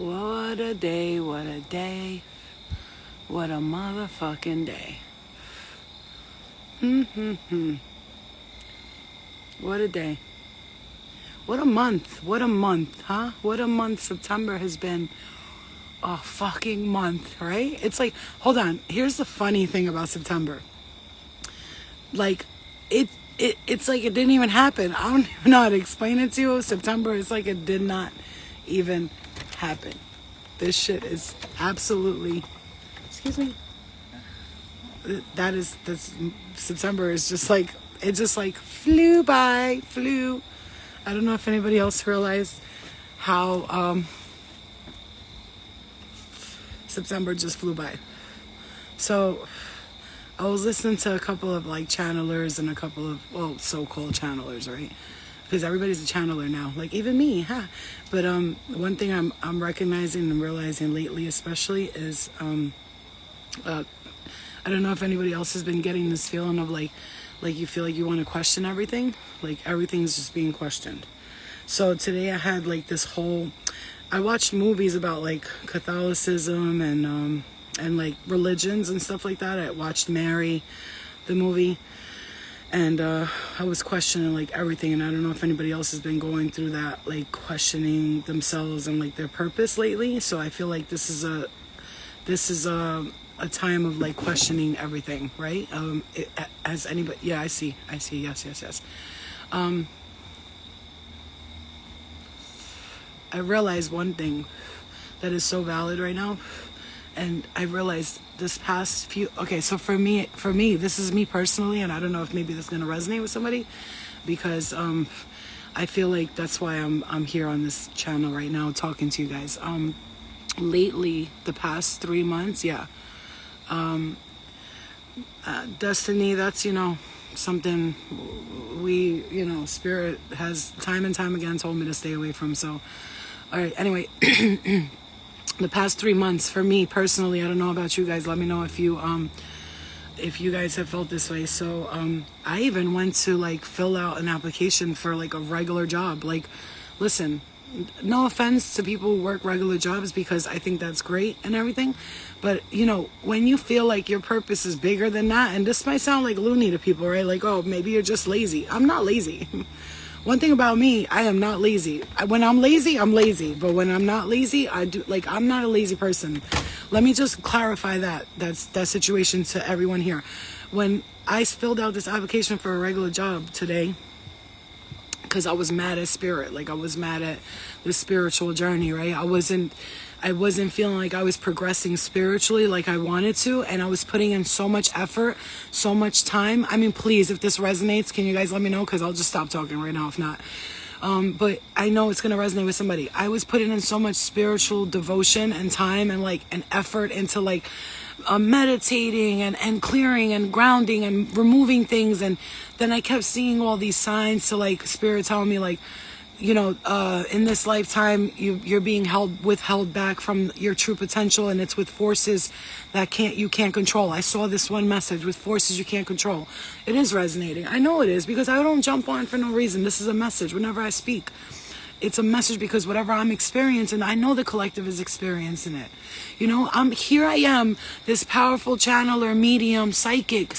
What a day, what a day, what a motherfucking day. What a day. What a month, huh? What a month September has been. A fucking month, right? It's like, hold on, here's the funny thing about September. Like, it's like it didn't even happen. I don't even know how to explain it to you. September is like it did not even happen. This shit is absolutely, excuse me, that's September is just like, it just like flew by. I don't know if anybody else realized how September just flew by. So I was listening to a couple of like channelers and a couple of, well, so-called channelers, right? Because everybody's a channeler now, like even me, huh? But one thing I'm recognizing and realizing lately, especially, is I don't know if anybody else has been getting this feeling of like you feel like you want to question everything, like everything's just being questioned. So today I had like this whole, I watched movies about like Catholicism and like religions and stuff like that. I watched Mary, the movie, and I was questioning like everything. And I don't know if anybody else has been going through that, like questioning themselves and like their purpose lately. So I feel like this is a time of like questioning everything, right? As anybody, yeah, I see, yes. I realized one thing that is so valid right now, and I realized this past few, okay, so for me, this is me personally, and I don't know if maybe this is going to resonate with somebody, because I feel like that's why I'm here on this channel right now talking to you guys. Lately, the past 3 months, destiny, that's, something spirit has time and time again told me to stay away from. So all right, anyway, the past 3 months for me personally, I don't know about you guys, let me know if you guys have felt this way. So I even went to like fill out an application for like a regular job. Like, listen, no offense to people who work regular jobs, because I think that's great and everything, but when you feel like your purpose is bigger than that, and this might sound like loony to people, right? Like, oh, maybe you're just lazy. I'm not lazy. One thing about me, I am not lazy. When I'm lazy, I'm lazy. But when I'm not lazy, I'm not a lazy person. Let me just clarify that situation to everyone here. When I filled out this application for a regular job today, because I was mad at spirit, like I was mad at the spiritual journey, right? I wasn't feeling like I was progressing spiritually like I wanted to, and I was putting in so much effort, so much time. I mean, please, if this resonates, can you guys let me know? Because I'll just stop talking right now if not. But I know it's going to resonate with somebody. I was putting in so much spiritual devotion and time and like an effort into like meditating and clearing and grounding and removing things, and then I kept seeing all these signs to like spirit telling me like, in this lifetime you're being withheld back from your true potential, and it's with forces that you can't control. I saw this one message, with forces you can't control. It is resonating. I know it is, because I don't jump on for no reason. This is a message whenever I speak. It's a message because whatever I'm experiencing, I know the collective is experiencing it. I am, this powerful channeler, medium, psychic.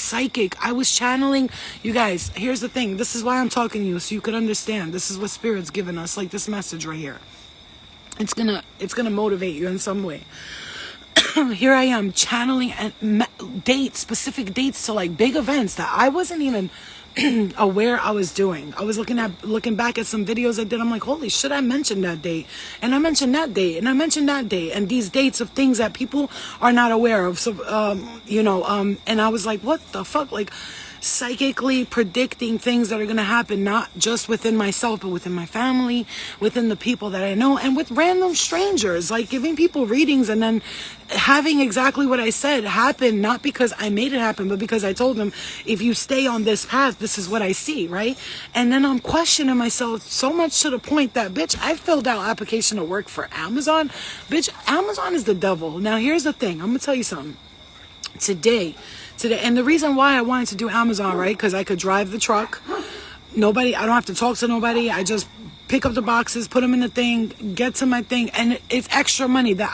I was channeling, you guys, here's the thing. This is why I'm talking to you, so you could understand. This is what Spirit's given us, like this message right here. It's gonna motivate you in some way. Here I am channeling specific dates to like big events that I wasn't even aware I was doing. I was looking back at some videos I did. I'm like, holy shit, I mentioned that date, and I mentioned that date, and I mentioned that date, and these dates of things that people are not aware of. So and I was like, what the fuck? Like, psychically predicting things that are going to happen, not just within myself, but within my family, within the people that I know, and with random strangers, like giving people readings and then having exactly what I said happen, not because I made it happen, but because I told them, if you stay on this path, this is what I see, right? And then I'm questioning myself so much to the point that, bitch, I filled out application to work for Amazon. Bitch, Amazon is the devil. Now, here's the thing. I'm going to tell you something. Today, and the reason why I wanted to do Amazon, right? Because I could drive the truck. I don't have to talk to nobody. I just pick up the boxes, put them in the thing, get to my thing. And it's extra money that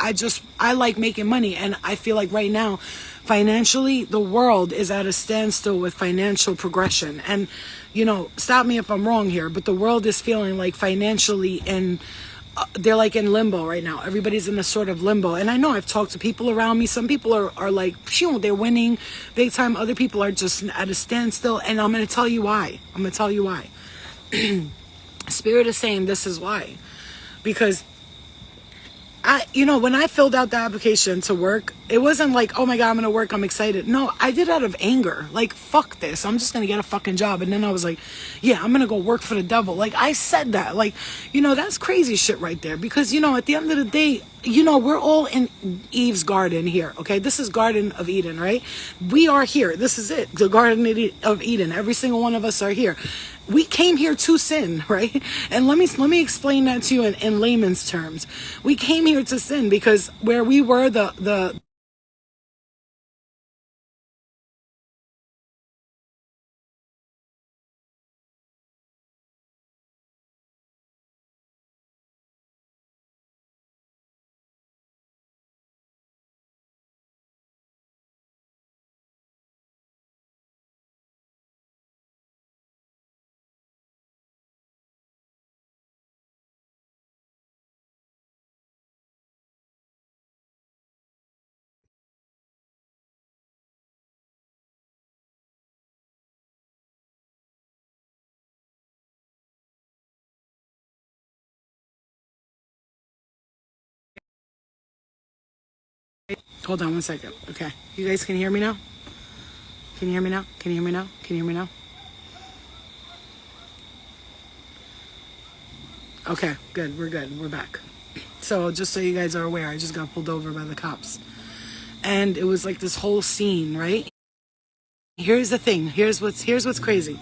I like making money. And I feel like right now, financially, the world is at a standstill with financial progression. And, you know, stop me if I'm wrong here, but the world is feeling like financially they're like in limbo right now. Everybody's in a sort of limbo. And I know I've talked to people around me. Some people are like, phew, they're winning big time. Other people are just at a standstill. And I'm going to tell you why. I'm going to tell you why. Spirit is saying this is why. Because when I filled out the application to work, it wasn't like, oh my God, I'm going to work, I'm excited. No, I did out of anger. Like, fuck this. I'm just going to get a fucking job. And then I was like, yeah, I'm going to go work for the devil. Like, I said that. Like, that's crazy shit right there. Because, at the end of the day, we're all in Eve's garden here, okay? This is Garden of Eden, right? We are here. This is it. The Garden of Eden. Every single one of us are here. We came here to sin, right? And let me explain that to you in layman's terms. We came here to sin because where we were, the hold on one second. Okay. You guys can hear me now? Can you hear me now? Can you hear me now? Can you hear me now? Okay, good. We're good. We're back. So just so you guys are aware, I just got pulled over by the cops. And it was like this whole scene, right? Here's the thing. Here's what's crazy.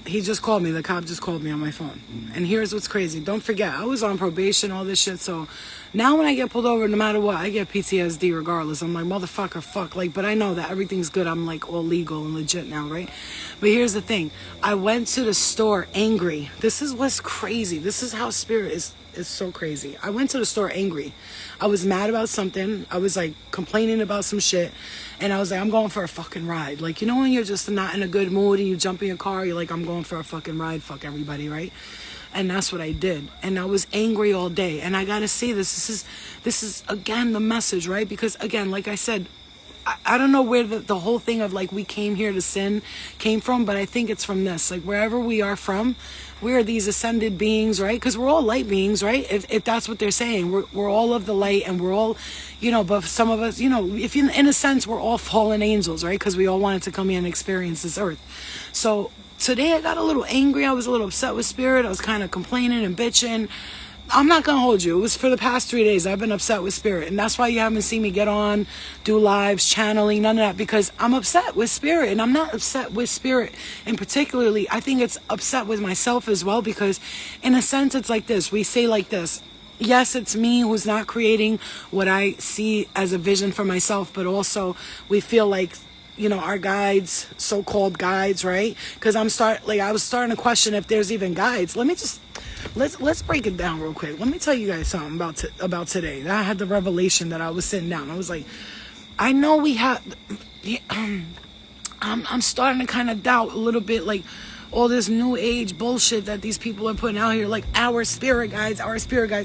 He just called me. The cop just called me on my phone. And here's what's crazy. Don't forget, I was on probation, all this shit. So now when I get pulled over, no matter what, I get PTSD regardless. I'm like, motherfucker, fuck. Like, but I know that everything's good. I'm like all legal and legit now, right? But here's the thing. I went to the store angry. This is what's crazy. This is how spirit is so crazy. I went to the store angry. I was mad about something. I was like complaining about some shit. And I was like, I'm going for a fucking ride. Like, when you're just not in a good mood and you jump in your car, you're like, I'm going for a fucking ride. Fuck everybody, right? And that's what I did. And I was angry all day. And I gotta say this is again the message, right? Because again, like I said, I don't know where the whole thing of like we came here to sin came from, but I think it's from this. Like wherever we are from, we are these ascended beings, right? Because we're all light beings, right? If that's what they're saying, we're all of the light, and we're all, but some of us, if in a sense we're all fallen angels, right? Because we all wanted to come here and experience this earth. So today I got a little angry. I was a little upset with spirit. I was kind of complaining and bitching. I'm not going to hold you. It was for the past 3 days. I've been upset with spirit. And that's why you haven't seen me get on, do lives, channeling, none of that. Because I'm upset with spirit. And I'm not upset with spirit. And particularly, I think it's upset with myself as well. Because in a sense, it's like this. We say like this. Yes, it's me who's not creating what I see as a vision for myself. But also, we feel like, our guides, so-called guides, right? Because I was starting to question if there's even guides. Let's break it down real quick. Let me tell you guys something about today. I had the revelation that I was sitting down. I was like, I know we have. I'm starting to kind of doubt a little bit, like all this new age bullshit that these people are putting out here, like our spirit guides.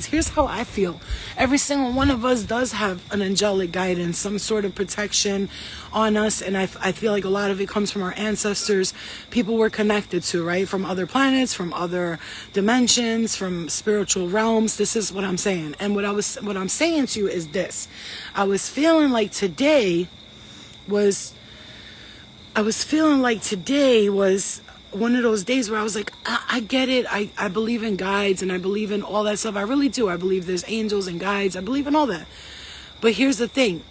Here's how I feel. Every single one of us does have an angelic guidance, some sort of protection on us. And I feel like a lot of it comes from our ancestors, people we're connected to, right? From other planets, from other dimensions, from spiritual realms. This is what I'm saying. And what I'm saying to you is this. I was feeling like today was one of those days where I was like, I get it. I believe in guides and I believe in all that stuff. I really do. I believe there's angels and guides. I believe in all that. But here's the thing.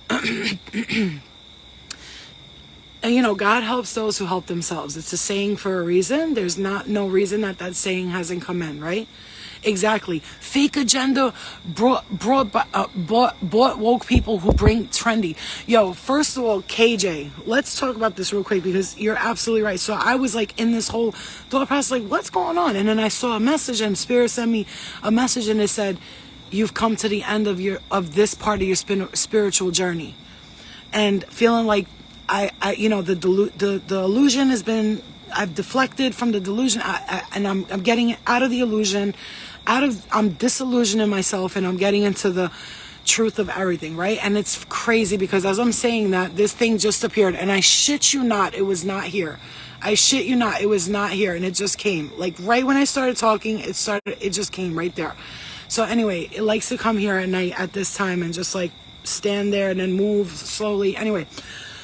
And God helps those who help themselves. It's a saying for a reason. There's no reason that saying hasn't come in, right? Exactly. Fake agenda bought woke people who bring trendy. Yo, first of all, KJ, let's talk about this real quick because you're absolutely right. So I was like in this whole thought process, like, what's going on? And then I saw a message, and Spirit sent me a message, and it said, "You've come to the end of this part of your spiritual journey," and feeling like I you know, the illusion has been. I've deflected from the delusion, and I'm getting out of the illusion. I'm disillusioning myself, and I'm getting into the truth of everything, right? And it's crazy because as I'm saying that, this thing just appeared, and I shit you not, it was not here. I shit you not, it was not here, and it just came. Like right when I started talking, it just came right there. So anyway, it likes to come here at night at this time and just like stand there and then move slowly. Anyway,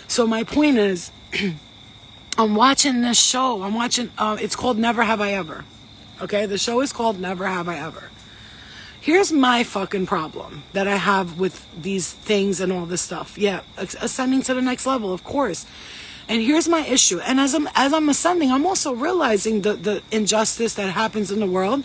so my point is, I'm watching this show. I'm watching, it's called Never Have I Ever. Okay, the show is called Never Have I Ever. Here's my fucking problem that I have with these things and all this stuff. Yeah, ascending to the next level, of course. And here's my issue. And as I'm ascending, I'm also realizing the injustice that happens in the world.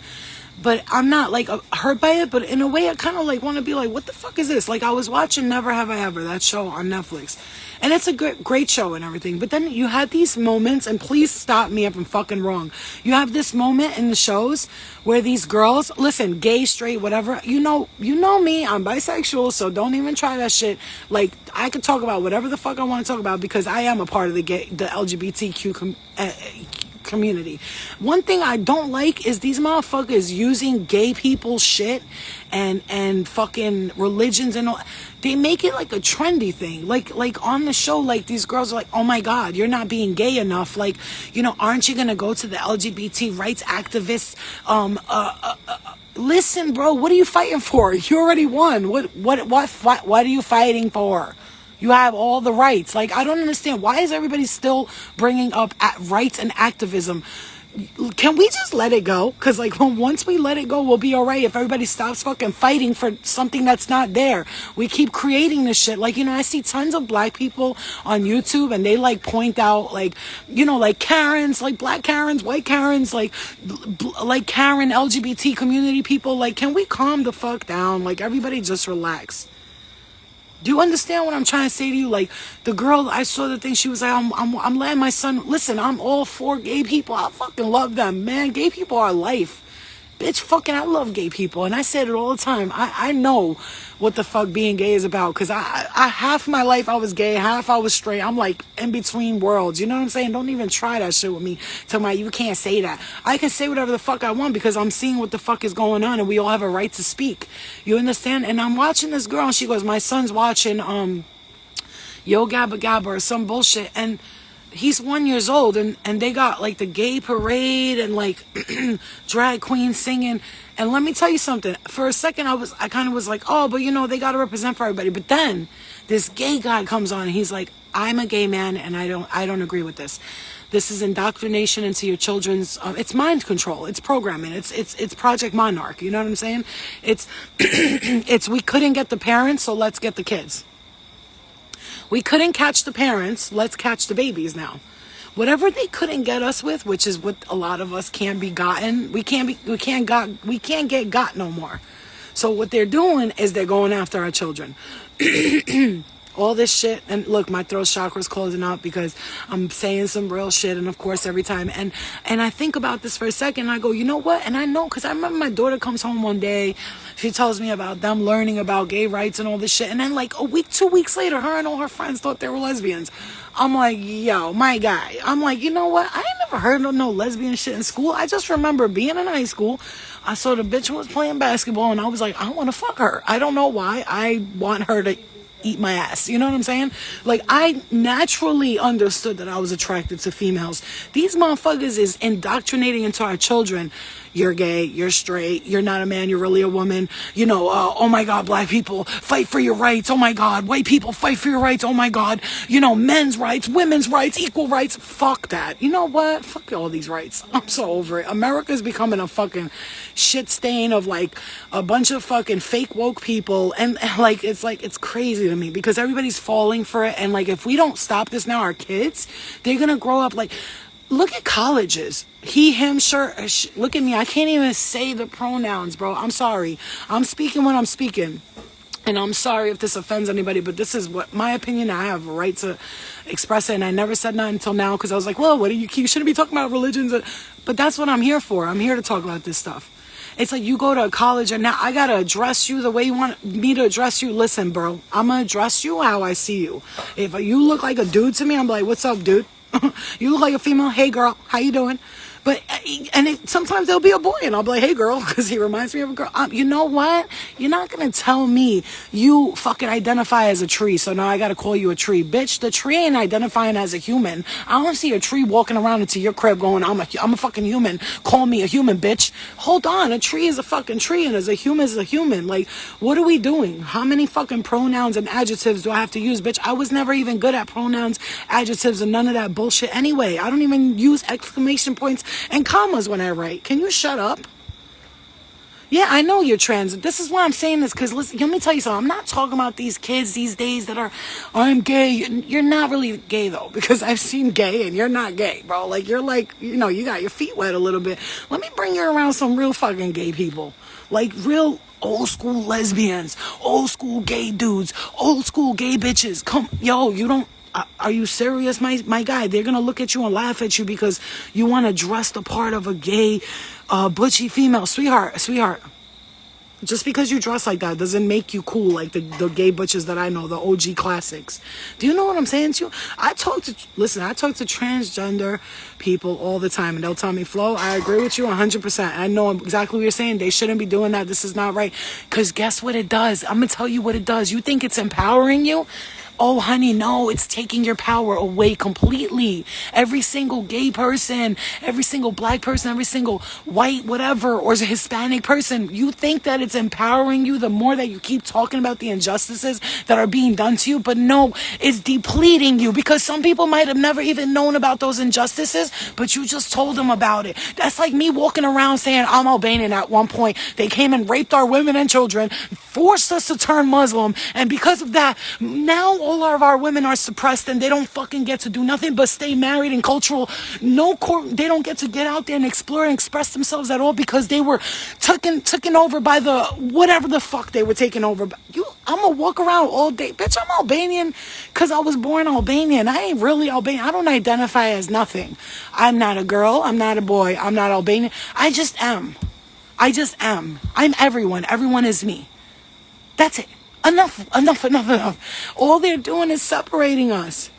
But I'm not like hurt by it, but in a way I kind of like want to be like, what the fuck is this? Like I was watching Never Have I Ever, that show on Netflix. And it's a great show and everything. But then you had these moments, and please stop me if I'm fucking wrong. You have this moment in the shows where these girls, listen, gay, straight, whatever, you know me, I'm bisexual, so don't even try that shit. Like I could talk about whatever the fuck I want to talk about because I am a part of the LGBTQ community. One thing I don't like is these motherfuckers using gay people shit and fucking religions and all. They make it like a trendy thing. Like on the show, like these girls are like, oh my God, you're not being gay enough. Like, you know, aren't you gonna go to the LGBT rights activists? Listen, bro, what are you fighting for? You already won. What are you fighting for? You have all the rights. Like, I don't understand. Why is everybody still bringing up rights and activism? Can we just let it go? Because, like, once we let it go, we'll be all right if everybody stops fucking fighting for something that's not there. We keep creating this shit. Like, you know, I see tons of black people on YouTube, and they, like, point out, like, you know, like Karens, like black Karens, white Karens, like Karen, LGBT community people. Like, can we calm the fuck down? Like, everybody just relax. Do you understand what I'm trying to say to you? Like, the girl, I saw the thing, she was like, I'm letting my son, listen, I'm all for gay people. I fucking love them, man. Gay people are life. Bitch, fucking, I love gay people. And I said it all the time. I know what the fuck being gay is about. Because I half my life I was gay, half I was straight. I'm like in between worlds. You know what I'm saying? Don't even try that shit with me. Tell me, you can't say that. I can say whatever the fuck I want because I'm seeing what the fuck is going on. And we all have a right to speak. You understand? And I'm watching this girl, and she goes, my son's watching Yo Gabba Gabba or some bullshit. And he's 1 year old, and they got like the gay parade and like drag queens singing. And let me tell you something. For a second, I kind of was like, oh, but you know, they got to represent for everybody. But then this gay guy comes on, and he's like, I'm a gay man, and I don't agree with this. This is indoctrination into your children's. It's mind control. It's programming. It's Project Monarch. You know what I'm saying? It's we couldn't get the parents, so let's get the kids. We couldn't catch the parents, let's catch the babies now. Whatever they couldn't get us with, which is what a lot of us can't be gotten, we can't get got no more. So what they're doing is they're going after our children. All this shit, and look, my throat chakra's closing up because I'm saying some real shit, and of course every time, and I think about this for a second, and I go, you know what? And I know, because I remember my daughter comes home one day, she tells me about them learning about gay rights and all this shit, and then like a week, 2 weeks later, her and all her friends thought they were lesbians. I'm like, yo, my guy. I'm like, you know what? I ain't never heard of no lesbian shit in school. I just remember being in high school, I saw the bitch was playing basketball, and I was like, I want to fuck her. I don't know why. I want her to eat my ass. You know what I'm saying? Like, I naturally understood that I was attracted to females. These motherfuckers is indoctrinating into our children. You're gay, you're straight, you're not a man, you're really a woman. You know, oh my God, black people, fight for your rights. Oh my God, white people, fight for your rights. Oh my God, you know, men's rights, women's rights, equal rights. Fuck that. You know what? Fuck all these rights. I'm so over it. America's becoming a fucking shit stain of like a bunch of fucking fake woke people. And like, it's crazy to me because everybody's falling for it. And like, if we don't stop this now, our kids, they're gonna grow up like, Look at colleges. He, him, sure. Look at me. I can't even say the pronouns, bro. I'm sorry. I'm speaking when I'm speaking. And I'm sorry if this offends anybody, but this is what my opinion. I have a right to express it, and I never said nothing until now because I was like, well, what do you shouldn't be talking about religions. But that's what I'm here for. I'm here to talk about this stuff. It's like you go to college and now I gotta address you the way you want me to address you. Listen, bro, I'm gonna address you how I see you. If you look like a dude to me, I'm like, what's up, dude? You look like a female. Hey, girl, how you doing? But, sometimes there'll be a boy and I'll be like, hey girl, because he reminds me of a girl. You know what? You're not going to tell me you fucking identify as a tree. So now I got to call you a tree. Bitch, the tree ain't identifying as a human. I don't see a tree walking around into your crib going, I'm a fucking human. Call me a human, bitch. Hold on. A tree is a fucking tree and as a human is a human. Like, what are we doing? How many fucking pronouns and adjectives do I have to use? Bitch, I was never even good at pronouns, adjectives, and none of that bullshit anyway. I don't even use exclamation points and commas when I write. Can you shut up? Yeah, I know you're trans. This is why I'm saying this, because listen, let me tell you something. I'm not talking about these kids these days that are, I'm gay. You're not really gay, though, because I've seen gay and you're not gay, bro. Like, you're like, you got your feet wet a little bit. Let me bring you around some real fucking gay people. Like, real old school lesbians, old school gay dudes, old school gay bitches. Come, yo, you don't. Are you serious, my guy? They're gonna look at you and laugh at you because you want to dress the part of a gay, butchy female. Sweetheart. Just because you dress like that doesn't make you cool like the gay butches that I know, the OG classics. Do you know what I'm saying to you? I talk to transgender people all the time and they'll tell me, Flo, I agree with you 100%. I know exactly what you're saying. They shouldn't be doing that. This is not right. Because guess what it does? I'm going to tell you what it does. You think it's empowering you? Oh, honey, no, it's taking your power away completely. Every single gay person, every single black person, every single white, whatever, or Hispanic person, you think that it's empowering you the more that you keep talking about the injustices that are being done to you. But no, it's depleting you because some people might have never even known about those injustices, but you just told them about it. That's like me walking around saying I'm Albanian at one point. They came and raped our women and children, forced us to turn Muslim, and because of that, now all of our women are suppressed and they don't fucking get to do nothing but stay married and cultural. They don't get to get out there and explore and express themselves at all because they were taken over by the whatever the fuck they were taken over by. I'm gonna walk around all day. Bitch, I'm Albanian because I was born Albanian. I ain't really Albanian. I don't identify as nothing. I'm not a girl. I'm not a boy. I'm not Albanian. I just am. I'm everyone. Everyone is me. That's it. Enough. All they're doing is separating us.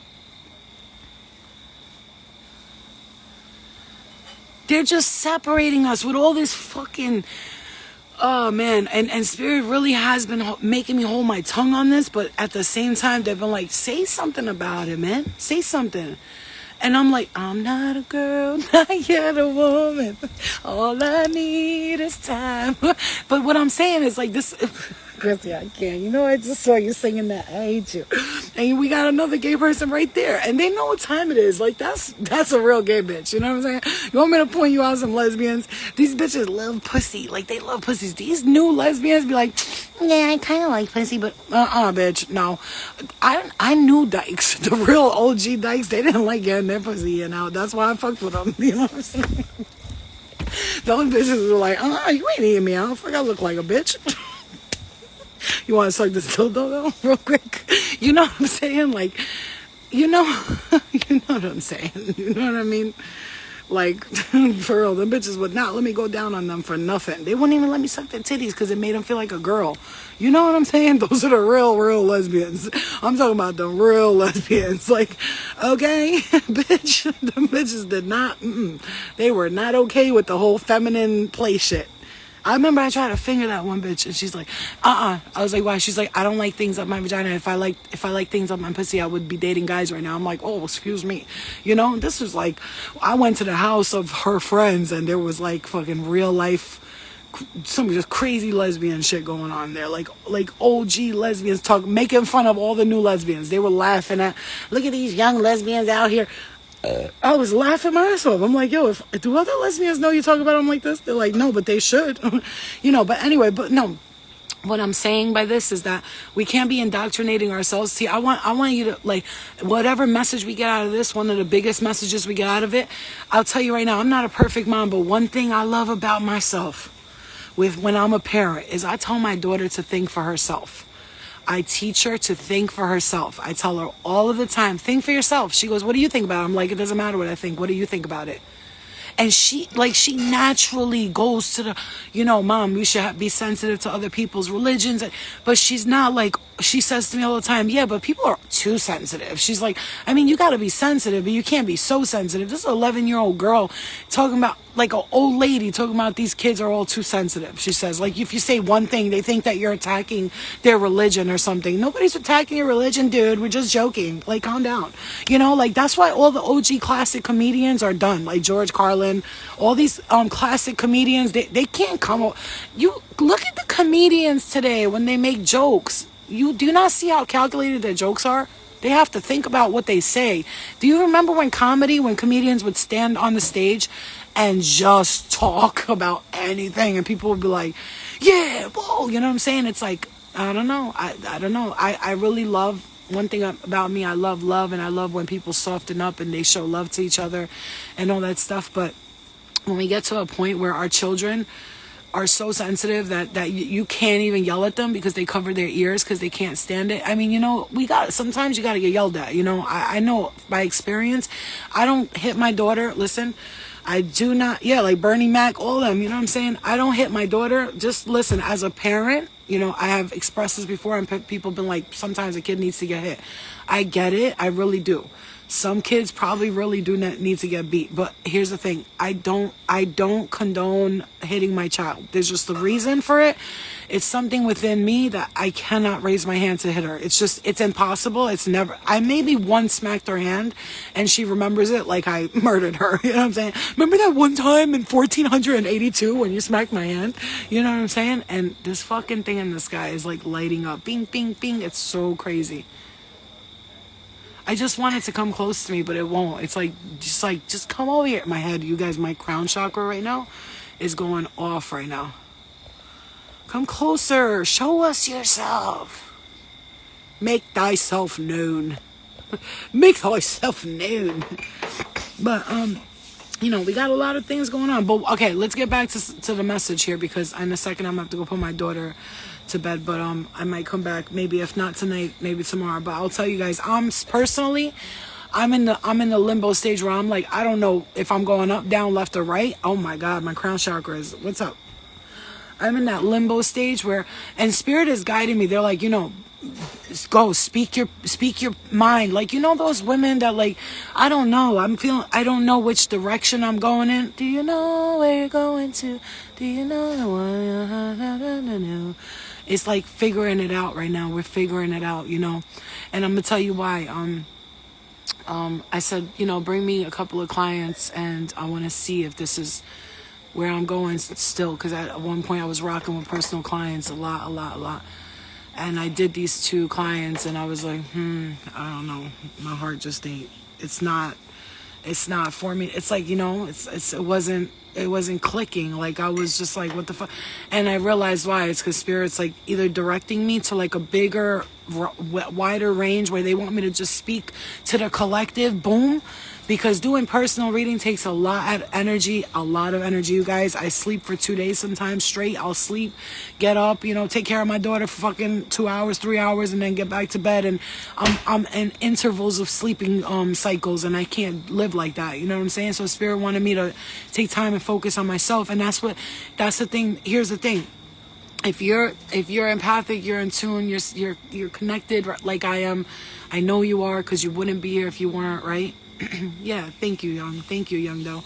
They're just separating us with all this fucking... Oh, man. And Spirit really has been making me hold my tongue on this, but at the same time, they've been like, say something about it, man. Say something. And I'm like, I'm not a girl, not yet a woman. All I need is time. But what I'm saying is like this... Chrissy, I can't. I just saw you singing that. I hate you. And we got another gay person right there. And they know what time it is. Like, that's a real gay bitch. You know what I'm saying? You want me to point you out some lesbians? These bitches love pussy. Like, they love pussies. These new lesbians be like, yeah, I kind of like pussy, but bitch, no. I knew dykes. The real OG dykes, they didn't like getting their pussy in out. That's why I fucked with them. You know what I'm saying? Those bitches were like, you ain't eating me out. I think I look like a bitch. You want to suck this dildo though, real quick? You know what I'm saying? Like, you know what I'm saying? You know what I mean? Like, for real, them bitches would not let me go down on them for nothing. They wouldn't even let me suck their titties because it made them feel like a girl. You know what I'm saying? Those are the real lesbians. I'm talking about the real lesbians. Like, okay, bitch, them bitches did not, they were not okay with the whole feminine play shit. I remember I tried to finger that one bitch and she's like, I was like, why? She's like, I don't like things up my vagina. If I like things up my pussy, I would be dating guys right now. I'm like, oh, excuse me. This was like, I went to the house of her friends and there was like fucking real life, some just crazy lesbian shit going on there. Like OG lesbians making fun of all the new lesbians. They were laughing at, look at these young lesbians out here. I was laughing my ass off. I'm like, yo, do other lesbians know you talk about them like this? They're like, no, but they should. But anyway, but no. what I'm saying by this is that we can't be indoctrinating ourselves. See, I want you to, like, whatever message we get out of this, one of the biggest messages we get out of it, I'll tell you right now, I'm not a perfect mom, but one thing I love about myself with when I'm a parent is I tell my daughter to think for herself. I teach her to think for herself. I tell her all of the time, think for yourself. She goes, what do you think about it? I'm like, it doesn't matter what I think. What do you think about it? And she naturally goes to the, mom, we should be sensitive to other people's religions. But she's not like, she says to me all the time, yeah, but people are too sensitive. She's like, I mean, you got to be sensitive, but you can't be so sensitive. This is an 11-year-old girl talking about, like, an old lady talking about these kids are all too sensitive. She says, like, if you say one thing, they think that you're attacking their religion or something. Nobody's attacking your religion, dude. We're just joking. Like, calm down. Like, that's why all the OG classic comedians are done. Like George Carlin, all these classic comedians, they can't come up. You look at the comedians today when they make jokes. You do not see how calculated their jokes are. They have to think about what they say. Do you remember when comedians would stand on the stage and just talk about anything and people would be like, yeah, whoa, you know what I'm saying? It's like, I don't know. I don't know. I really love, one thing about me, I love love, and I love when people soften up and they show love to each other and all that stuff. But when we get to a point where our children are so sensitive that you can't even yell at them because they cover their ears because they can't stand it. I mean, sometimes you got to get yelled at. I know by experience. I don't hit my daughter. Listen, I do not. Yeah, like Bernie Mac, all of them. You know what I'm saying? I don't hit my daughter. Just listen, as a parent, I have expressed this before, and people been like, sometimes a kid needs to get hit. I get it. I really do. Some kids probably really do not need to get beat. But here's the thing. I don't condone hitting my child. There's just a reason for it. It's something within me that I cannot raise my hand to hit her. It's impossible. It's never. I maybe once smacked her hand and she remembers it like I murdered her. You know what I'm saying? Remember that one time in 1482 when you smacked my hand? You know what I'm saying? And this fucking thing in the sky is like lighting up. Bing, bing, bing. It's so crazy. I just want it to come close to me, but it won't. It's just come over here. My head, you guys, my crown chakra right now is going off right now. Come closer. Show us yourself. Make thyself known. Make thyself known. But, we got a lot of things going on. But, okay, let's get back to the message here, because in a second I'm going to have to go put my daughter to bed. But I might come back, maybe if not tonight, maybe tomorrow. But I'll tell you guys, I'm in the limbo stage where I'm like, I don't know if I'm going up, down, left, or right. Oh my God, my crown chakra is, what's up? I'm in that limbo stage and spirit is guiding me. They're like, go speak your mind. Like, those women that, like, I don't know. I don't know which direction I'm going in. Do you know where you're going to? Do you know the one? It's like figuring it out right now. We're figuring it out, And I'm gonna tell you why. I said, bring me a couple of clients, and I want to see if this is where I'm going still. Because at one point I was rocking with personal clients a lot. And I did these 2 clients, and I was like, I don't know. My heart just ain't. It's not for me. It's like, it wasn't clicking. Like, I was just like, what the fuck? And I realized why. It's because Spirit's like either directing me to like a bigger, wider range where they want me to just speak to the collective. Boom. Because doing personal reading takes a lot of energy, you guys. I sleep for 2 days sometimes straight. I'll sleep, get up, take care of my daughter for fucking 2 hours, 3 hours, and then get back to bed. And I'm in intervals of sleeping cycles, and I can't live like that. You know what I'm saying? So Spirit wanted me to take time and focus on myself, and that's the thing. Here's the thing. If you're empathic, you're in tune, you're connected like I am. I know you are, because you wouldn't be here if you weren't, right? Yeah, thank you, young though.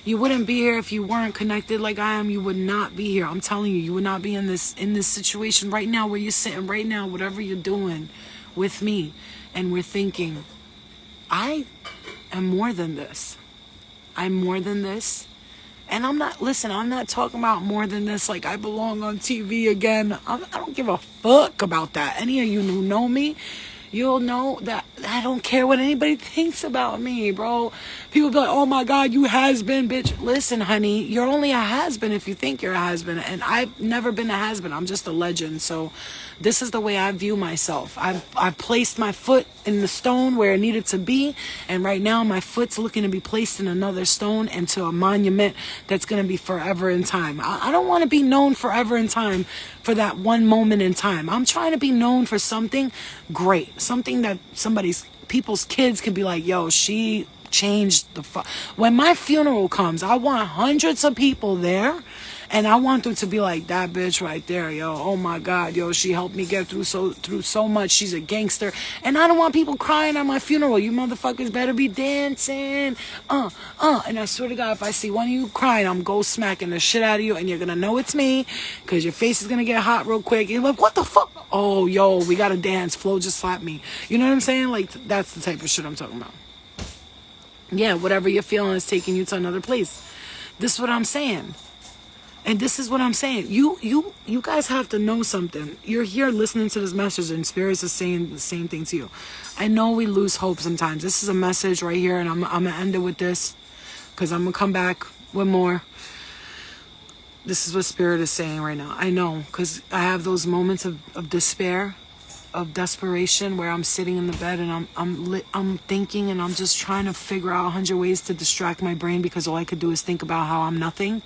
You wouldn't be here if you weren't connected like I am. You would not be here. I'm telling you, you would not be in this situation right now where you're sitting right now, whatever you're doing with me, and we're thinking, I am more than this. I'm more than this. And I'm not talking about more than this like I belong on TV again. I don't give a fuck about that. Any of you who know me, you'll know that I don't care what anybody thinks about me, bro. People be like, oh my God, you has-been, bitch. Listen, honey, you're only a has-been if you think you're a has-been. And I've never been a has-been. I'm just a legend. So this is the way I view myself. I've placed my foot in the stone where it needed to be. And right now my foot's looking to be placed in another stone into a monument that's going to be forever in time. I don't want to be known forever in time for that one moment in time. I'm trying to be known for something great. Something that people's kids could be like, yo, she changed when my funeral comes, I want hundreds of people there, and I want them to be like, that bitch right there, yo, oh my God, yo, she helped me get through so much, she's a gangster. And I don't want people crying at my funeral. You motherfuckers better be dancing, and I swear to God, if I see one of you crying, I'm go smacking the shit out of you, and you're gonna know it's me, because your face is gonna get hot real quick. You're like, what the fuck? Oh, yo, we gotta dance. Flo just slapped me. You know what I'm saying? Like, that's the type of shit I'm talking about. Yeah, whatever you're feeling is taking you to another place. This is what I'm saying. And this is what I'm saying. You guys have to know something. You're here listening to this message, and Spirit is saying the same thing to you. I know we lose hope sometimes. This is a message right here, and I'm going to end it with this, because I'm going to come back with more. This is what Spirit is saying right now. I know, because I have those moments of despair, of desperation, where I'm sitting in the bed and I'm thinking, and I'm just trying to figure out 100 ways to distract my brain, because all I could do is think about how I'm nothing,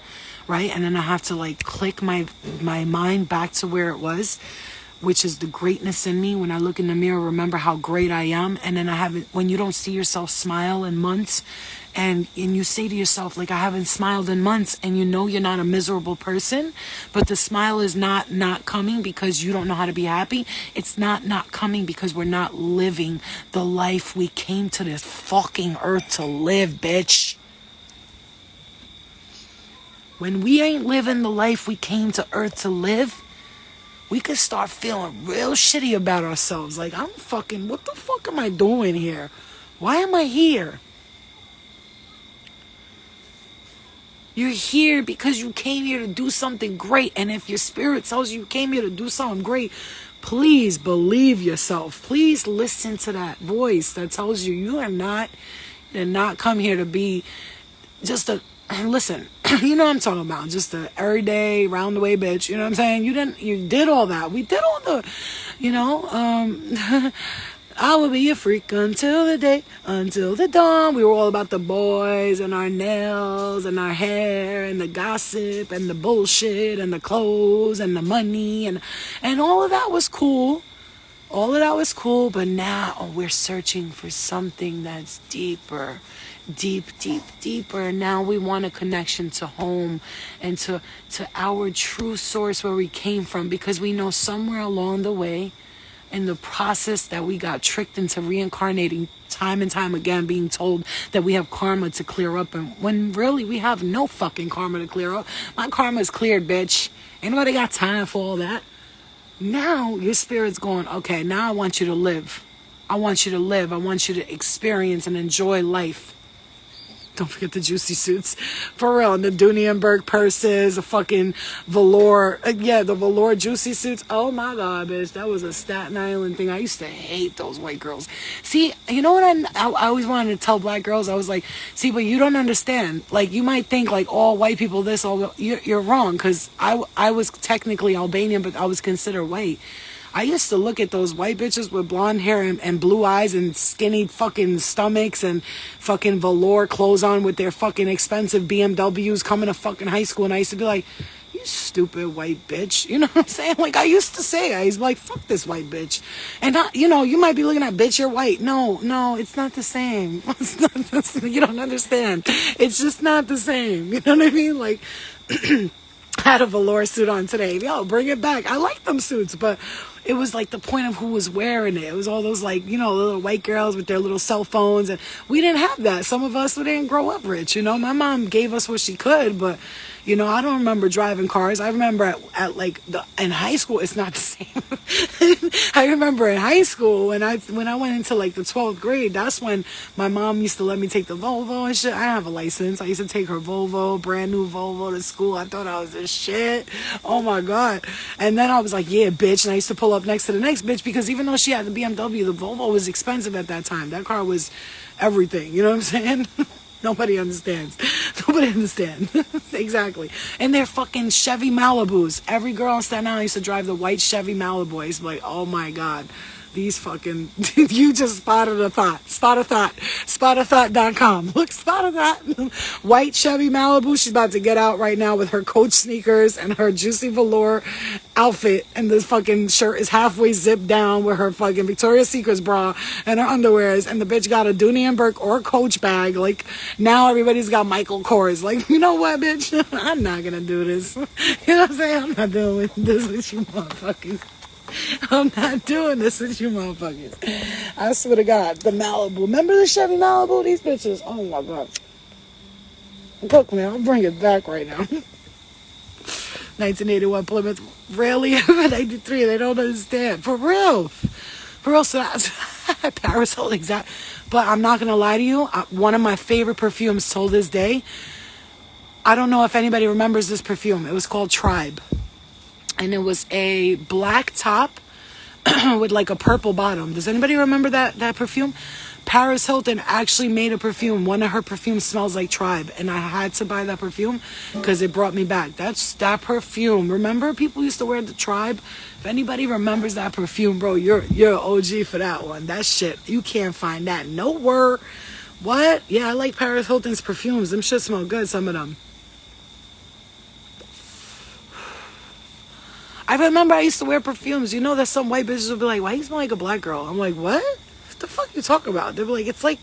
right? And then I have to like click my mind back to where it was, which is the greatness in me. When I look in the mirror, remember how great I am. And then when you don't see yourself smile in months, and you say to yourself, like, I haven't smiled in months, and you know you're not a miserable person, but the smile is not coming because you don't know how to be happy. It's not coming because we're not living the life we came to this fucking earth to live, bitch. When we ain't living the life we came to earth to live, we could start feeling real shitty about ourselves. Like, what the fuck am I doing here? Why am I here? You're here because you came here to do something great. And if your spirit tells you came here to do something great, please believe yourself. Please listen to that voice that tells you you are not, did not come here to be just listen, you know what I'm talking about, just a everyday round the way bitch. You know what I'm saying? You did all that. We did all the, I will be a freak until the dawn. We were all about the boys and our nails and our hair and the gossip and the bullshit and the clothes and the money and all of that was cool. All of that was cool, but now we're searching for something that's deeper. Deeper. Now we want a connection to home and to our true source, where we came from, because we know somewhere along the way, in the process, that we got tricked into reincarnating time and time again, being told that we have karma to clear up, and when really we have no fucking karma to clear up. My karma is cleared, bitch. Ain't nobody got time for all that. Now your spirit's going, okay, now I want you to live. I want you to live. I want you to experience and enjoy life. Don't forget the juicy suits. For real. And the Dunienberg purses, the fucking velour. The velour juicy suits. Oh my God, bitch. That was a Staten Island thing. I used to hate those white girls. See, you know what I always wanted to tell black girls? I was like, see, but you don't understand. Like, you might think like all white people this, you're wrong. Because I was technically Albanian, but I was considered white. I used to look at those white bitches with blonde hair and blue eyes and skinny fucking stomachs and fucking velour clothes on with their fucking expensive BMWs coming to fucking high school. And I used to be like, you stupid white bitch. You know what I'm saying? Like, I used to say, I was like, fuck this white bitch. And, you might be looking at, bitch, you're white. No, it's not the same. It's not the same. You don't understand. It's just not the same. You know what I mean? Like, I had a velour suit on today. Yo, bring it back. I like them suits, but it was like the point of who was wearing it. It was all those like, little white girls with their little cell phones, and we didn't have that. Some of us, we didn't grow up rich, My mom gave us what she could, but You know, I don't remember driving cars. I remember at like in high school, it's not the same. I remember in high school when I went into like the 12th grade, that's when my mom used to let me take the Volvo and shit. I didn't have a license. I used to take her Volvo, brand new Volvo to school. I thought I was this shit. Oh my God. And then I was like, yeah, bitch. And I used to pull up next to the next bitch because even though she had the BMW, the Volvo was expensive at that time. That car was everything. You know what I'm saying? Nobody understands. Nobody understands. Exactly. And they're fucking Chevy Malibus. Every girl in Staten Island used to drive the white Chevy Malibu. I used to be like, oh my God. These fucking, you just spotted a thought. Spot a thought. Spotathought.com. Look, spot a thought. White Chevy Malibu. She's about to get out right now with her Coach sneakers and her Juicy Velour outfit. And this fucking shirt is halfway zipped down with her fucking Victoria's Secrets bra and her underwears. And the bitch got a Dooney and Burke or a Coach bag. Like, now everybody's got Michael Kors. Like, you know what, bitch? I'm not gonna do this. You know what I'm saying? I'm not doing this with you motherfuckers. I'm not doing this with you motherfuckers. I swear to God, the Malibu. Remember the Chevy Malibu? These bitches. Oh my God. Look, man, I'll bring it back right now. 1981 Plymouth. Really? 93. They don't understand. For real. For real. So that's Paris Hilton, exact. But I'm not going to lie to you. One of my favorite perfumes till this day. I don't know if anybody remembers this perfume. It was called Tribe. And it was a black top with like a purple bottom. Does anybody remember that perfume? Paris Hilton actually made a perfume. One of her perfumes smells like Tribe. And I had to buy that perfume because it brought me back. That's that perfume. Remember people used to wear the Tribe? If anybody remembers that perfume, bro, you're an OG for that one. That shit, you can't find that nowhere. What? Yeah, I like Paris Hilton's perfumes. Them shit smell good, some of them. I remember I used to wear perfumes. You know that some white bitches would be like, why you smell like a black girl? I'm like, what? What the fuck you talking about? They'd be like, it's like,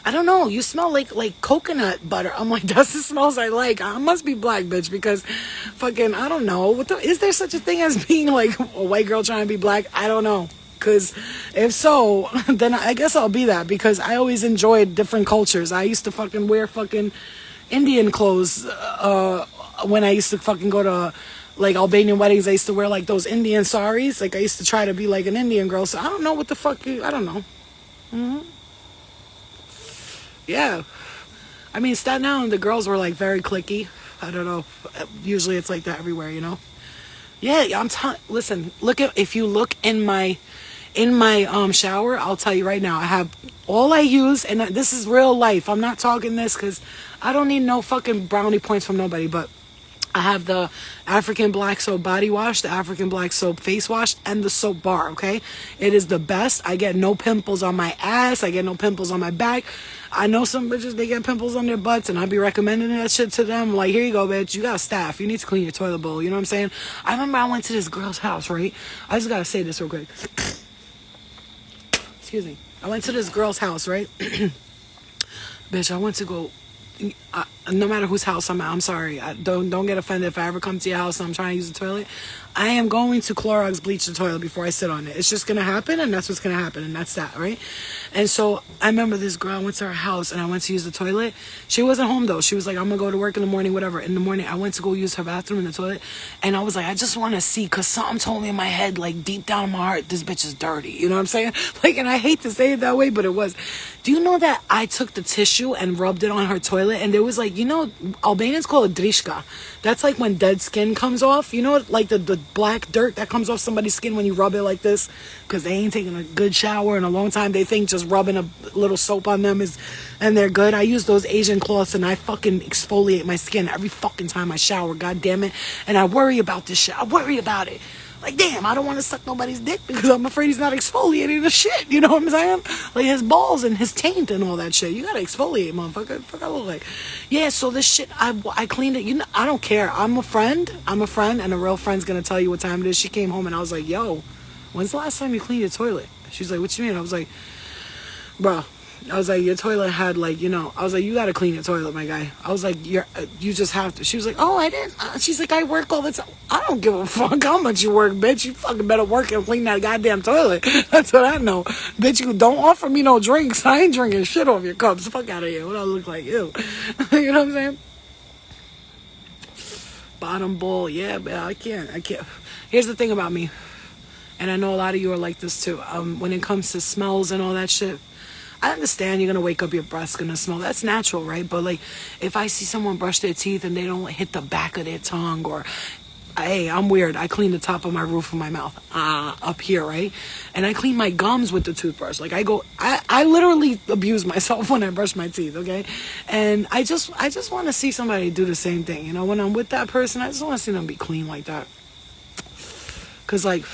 I don't know. You smell like coconut butter. I'm like, that's the smells I like. I must be black, bitch, because fucking, I don't know. Is there such a thing as being like a white girl trying to be black? I don't know. Because if so, then I guess I'll be that because I always enjoyed different cultures. I used to fucking wear fucking Indian clothes when I used to fucking go to like Albanian weddings. I used to wear like those Indian saris. Like I used to try to be like an Indian girl. So I don't know what the fuck I don't know. Yeah. I mean, Staten Island, the girls were like very cliquey. I don't know. Usually it's like that everywhere, you know? Yeah, listen, if you look in my shower, I'll tell you right now, I have all I use, and this is real life. I'm not talking this because I don't need no fucking brownie points from nobody, but I have the African Black Soap body wash, the African Black Soap face wash, and the soap bar, okay? It is the best. I get no pimples on my ass. I get no pimples on my back. I know some bitches, they get pimples on their butts, and I be recommending that shit to them. Like, here you go, bitch. You got staff. You need to clean your toilet bowl. You know what I'm saying? I remember I went to this girl's house, right? I just got to say this real quick. Excuse me. I went to this girl's house, right? Bitch, I went to go... no matter whose house I'm at, I'm sorry. Don't get offended if I ever come to your house and I'm trying to use the toilet. I am going to Clorox bleach the toilet before I sit on it. It's just going to happen, and that's what's going to happen, and that's that, right? And so I remember this girl, I went to her house, and I went to use the toilet. She wasn't home, though. She was like, I'm going to go to work in the morning, whatever. In the morning, I went to go use her bathroom in the toilet, and I was like, I just want to see, because something told me in my head, like, deep down in my heart, this bitch is dirty. You know what I'm saying? Like, and I hate to say it that way, but it was. Do you know that I took the tissue and rubbed it on her toilet, and there was like, you know, Albanians call it drishka. That's like when dead skin comes off. You know, like the black dirt that comes off somebody's skin when you rub it like this, because they ain't taking a good shower in a long time. They think just rubbing a little soap on them and they're good. I use those Asian cloths and I fucking exfoliate my skin every fucking time I shower. God damn it. And I worry about this shit. I worry about it. Like, damn, I don't want to suck nobody's dick because I'm afraid he's not exfoliating the shit. You know what I'm saying? Like his balls and his taint and all that shit. You gotta exfoliate, motherfucker. Fuck, I look like. Yeah, so this shit, I cleaned it. You know, I don't care. I'm a friend, and a real friend's gonna tell you what time it is. She came home and I was like, yo, when's the last time you cleaned your toilet? She's like, what you mean? I was like, bro. I was like, your toilet had like, you know, I was like, you gotta clean your toilet, my guy. I was like, you just have to. She was like, oh, I didn't. She's like, I work all the time. I don't give a fuck how much you work, bitch. You fucking better work and clean that goddamn toilet. That's what I know. Bitch, you don't offer me no drinks. I ain't drinking shit off your cups. Fuck out of here. What do I look like? Ew. You know what I'm saying? bottom bowl. Yeah, but I can't. Here's the thing about me, and I know a lot of you are like this too. When it comes to smells and all that shit, I understand you're gonna wake up, your breath's gonna smell. That's natural, right? But like, if I see someone brush their teeth and they don't hit the back of their tongue, or hey, I'm weird. I clean the top of my roof of my mouth, up here, right? And I clean my gums with the toothbrush. Like I literally abuse myself when I brush my teeth, okay? And I just want to see somebody do the same thing. You know, when I'm with that person, I just want to see them be clean like that. Cause like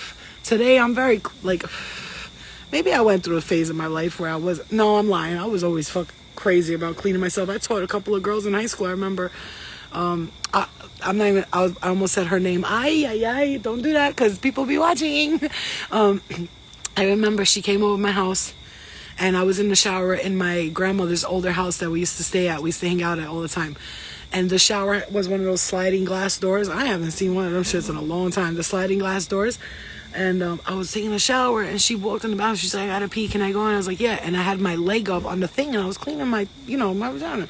today, I'm very like. Maybe I went through a phase of my life where no, I'm lying. I was always fucking crazy about cleaning myself. I taught a couple of girls in high school. I remember, I almost said her name. Don't do that because people be watching. I remember she came over my house and I was in the shower in my grandmother's older house that we used to stay at. We used to hang out at all the time. And the shower was one of those sliding glass doors. I haven't seen one of them shits in a long time. The sliding glass doors. And I was taking a shower and she walked in the bathroom. She's like, I gotta pee, can I go? And I was like, yeah. And I had my leg up on the thing and I was cleaning my vagina.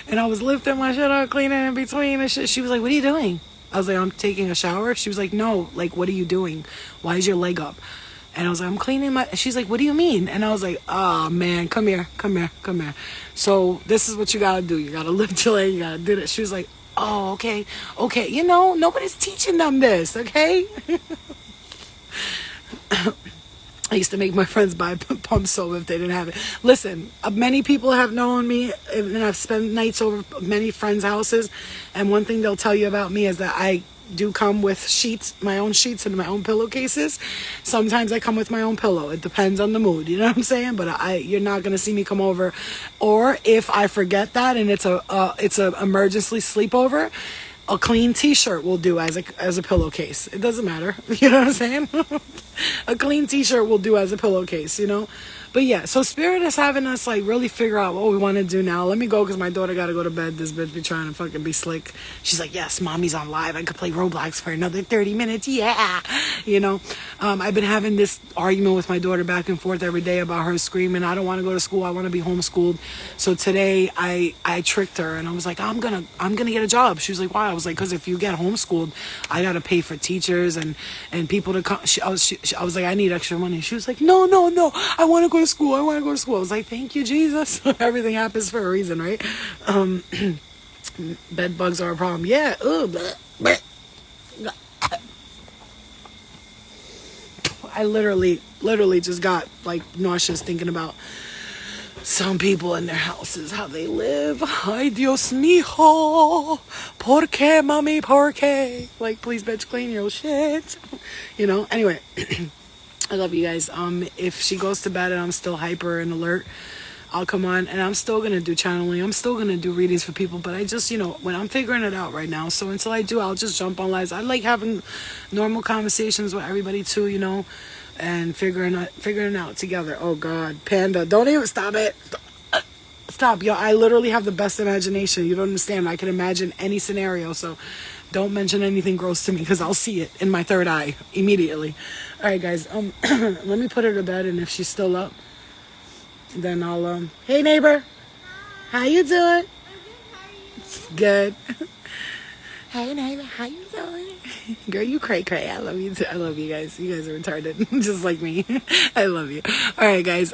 And I was lifting my shit up, cleaning in between and shit. She was like, what are you doing? I was like, I'm taking a shower. She was like, no, like, what are you doing? Why is your leg up? And I was like, I'm cleaning my... She's like, what do you mean? And I was like, oh, man, come here. So this is what you gotta do. You gotta lift your leg. You gotta do this. She was like, oh, okay. You know, nobody's teaching them this, okay? I used to make my friends buy pump soap if they didn't have it. Listen, many people have known me, and I've spent nights over many friends' houses, and one thing they'll tell you about me is that I do come with sheets, my own sheets and my own pillowcases. Sometimes I come with my own pillow. It depends on the mood, you know what I'm saying? But you're not gonna see me come over, or if I forget that and it's a emergency sleepover, a clean t-shirt will do as a pillowcase. It doesn't matter. You know what I'm saying? A clean t-shirt will do as a pillowcase, you know? But yeah, so Spirit is having us like really figure out what we want to do now. Let me go because my daughter got to go to bed. This bitch be trying to fucking be slick. She's like, yes, mommy's on live. I could play Roblox for another 30 minutes. Yeah. You know, I've been having this argument with my daughter back and forth every day about her screaming, I don't want to go to school. I want to be homeschooled. So today I tricked her and I was like, I'm going to get a job. She was like, why? I was like, because if you get homeschooled, I got to pay for teachers and people to come. I was like, I need extra money. She was like, no. I want to go to school. I was like, thank you, Jesus. Everything happens for a reason, right? Bed bugs are a problem. Yeah. I literally just got like nauseous thinking about some people in their houses, how they live. Ay, Dios mijo. ¿Por qué, mami? ¿Por qué? Like, please, bitch, clean your shit. You know? Anyway. I love you guys. If she goes to bed and I'm still hyper and alert, I'll come on and I'm still going to do channeling. I'm still going to do readings for people, but I just, you know, when I'm figuring it out right now. So until I do, I'll just jump on lives. I like having normal conversations with everybody too, you know, and figuring it out together. Oh God, Panda, don't even stop it. Stop, yo. I literally have the best imagination. You don't understand. I can imagine any scenario. So don't mention anything gross to me because I'll see it in my third eye immediately. All right, guys. Let me put her to bed, and if she's still up, then I'll Hey, neighbor. How you doing? Good. Hey, neighbor. How you doing? Girl, you cray. I love you too. I love you guys. You guys are retarded, just like me. I love you. All right, guys.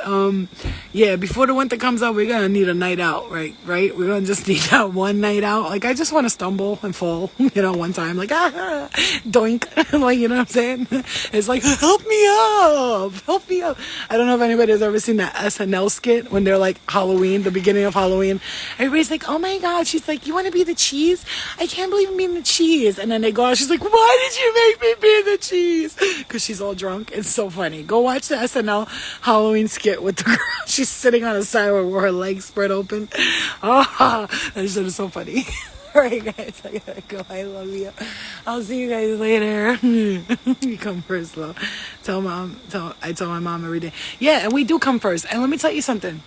Yeah. Before the winter comes up, we're gonna need a night out, right? We're gonna just need that one night out. Like, I just want to stumble and fall, you know, one time, like doink, like, you know what I'm saying? It's like, help me up. I don't know if anybody has ever seen that SNL skit when they're like Halloween, the beginning of Halloween. Everybody's like, oh my God. She's like, you want to be the cheese? I can't believe I'm being the cheese. And then they go out. She's like, why did you make me be the cheese? Because she's all drunk. It's so funny. Go watch the SNL Halloween skit with the girl. She's sitting on a sidewalk with her legs spread open. Oh, that shit is so funny. All right, guys, I gotta go. I love you. I'll see you guys later. You come first, though. I tell my mom every day. Yeah, and we do come first. And let me tell you something.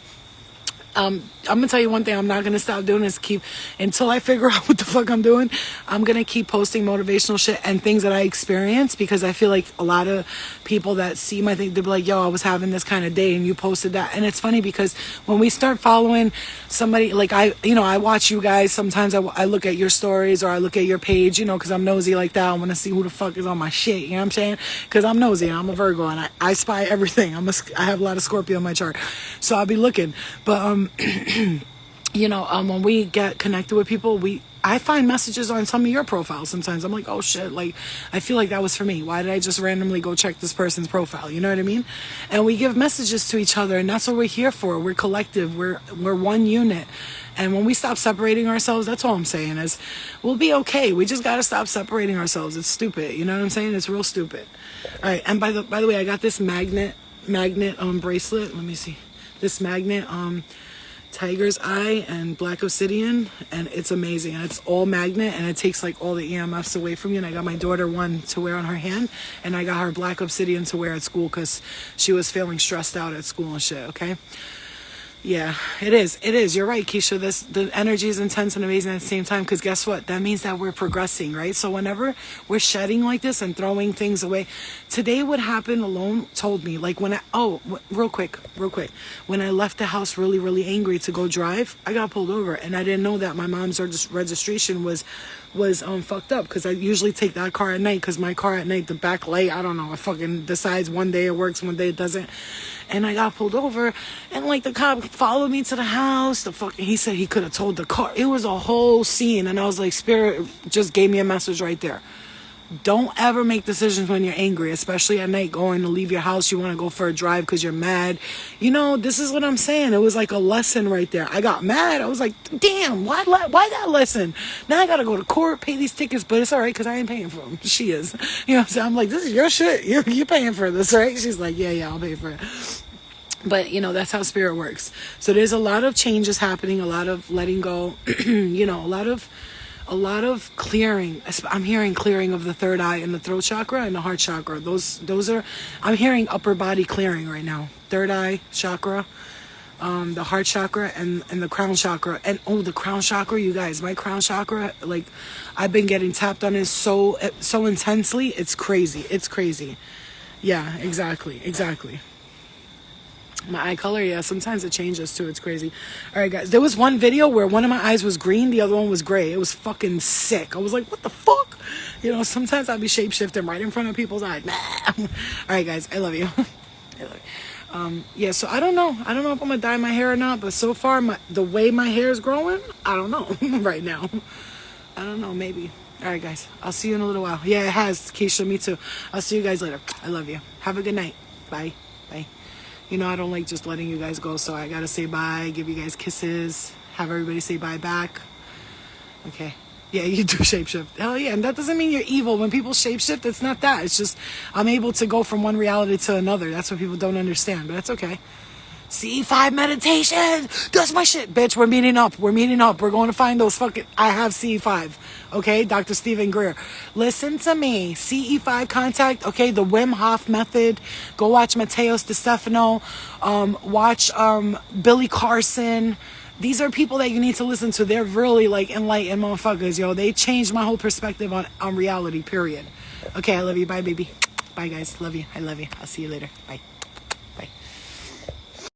I'm gonna tell you one thing I'm not gonna stop doing is keep, until I figure out what the fuck I'm doing, I'm gonna keep posting motivational shit and things that I experience, because I feel like a lot of people that see my thing, they'll be like, yo, I was having this kind of day and you posted that. And it's funny because when we start following somebody, like I watch you guys, sometimes I look at your stories or I look at your page, because I'm nosy like that. I want to see who the fuck is on my shit, you know what I'm saying? Because I'm nosy and I'm a Virgo and I spy everything. I have a lot of Scorpio in my chart, so I'll be looking. But when we get connected with people, I find messages on some of your profiles sometimes. I'm like, oh shit, like I feel like that was for me. Why did I just randomly go check this person's profile? You know what I mean? And we give messages to each other, and that's what we're here for. We're collective. We're one unit. And when we stop separating ourselves, that's all I'm saying is we'll be okay. We just gotta stop separating ourselves. It's stupid. You know what I'm saying? It's real stupid. All right. And by the way, I got this magnet bracelet. Let me see. This magnet tiger's eye and black obsidian, and it's amazing, and it's all magnet, and it takes like all the EMFs away from you. And I got my daughter one to wear on her hand, and I got her black obsidian to wear at school because she was feeling stressed out at school and shit. Okay. Yeah, it is. You're right, Keisha. The energy is intense and amazing at the same time, because guess what? That means that we're progressing, right? So whenever we're shedding like this and throwing things away, today what happened alone told me, like real quick. When I left the house really, really angry to go drive, I got pulled over, and I didn't know that my mom's registration was fucked up, because I usually take that car at night, because my car at night, the back light, I don't know, it fucking decides one day it works, one day it doesn't. And I got pulled over, and like the cop followed me to the house. He said he could have told the car. It was a whole scene, and I was like, Spirit just gave me a message right there. Don't ever make decisions when you're angry, especially at night, going to leave your house. You want to go for a drive because you're mad. This is what I'm saying. It was like a lesson right there. I got mad. I was like, damn, why that lesson? Now I got to go to court, pay these tickets, but it's all right because I ain't paying for them. She is. So I'm like, this is your shit. You're paying for this, right? She's like, yeah, I'll pay for it. But, that's how spirit works. So there's a lot of changes happening, a lot of letting go, a lot of clearing. I'm hearing clearing of the third eye and the throat chakra and the heart chakra. Those are, I'm hearing upper body clearing right now. Third eye chakra, the heart chakra, and the crown chakra. And the crown chakra, you guys, my crown chakra, like I've been getting tapped on it so intensely. It's crazy. Yeah, exactly. My eye color, yeah, sometimes it changes too. It's crazy. All right, guys. There was one video where one of my eyes was green, the other one was gray. It was fucking sick. I was like, what the fuck? Sometimes I'll be shapeshifting right in front of people's eyes. All right, guys. I love you. Yeah, so I don't know. I don't know if I'm going to dye my hair or not, but so far, the way my hair is growing, I don't know right now. I don't know, maybe. All right, guys. I'll see you in a little while. Yeah, it has. Keisha, me too. I'll see you guys later. I love you. Have a good night. Bye. Bye. I don't like just letting you guys go, so I gotta say bye, give you guys kisses, have everybody say bye back. Okay. Yeah, you do shapeshift. Hell yeah, and that doesn't mean you're evil. When people shapeshift, it's not that. It's just I'm able to go from one reality to another. That's what people don't understand, but that's okay. C5 meditation. That's my shit, bitch. We're meeting up. We're going to find those fucking... I have CE5. Okay? Dr. Stephen Greer. Listen to me. CE5 contact. Okay? The Wim Hof method. Go watch Mateos DeStefano. Watch Billy Carson. These are people that you need to listen to. They're really like enlightened motherfuckers, yo. They changed my whole perspective on reality, period. Okay, I love you. Bye, baby. Bye, guys. Love you. I love you. I'll see you later. Bye.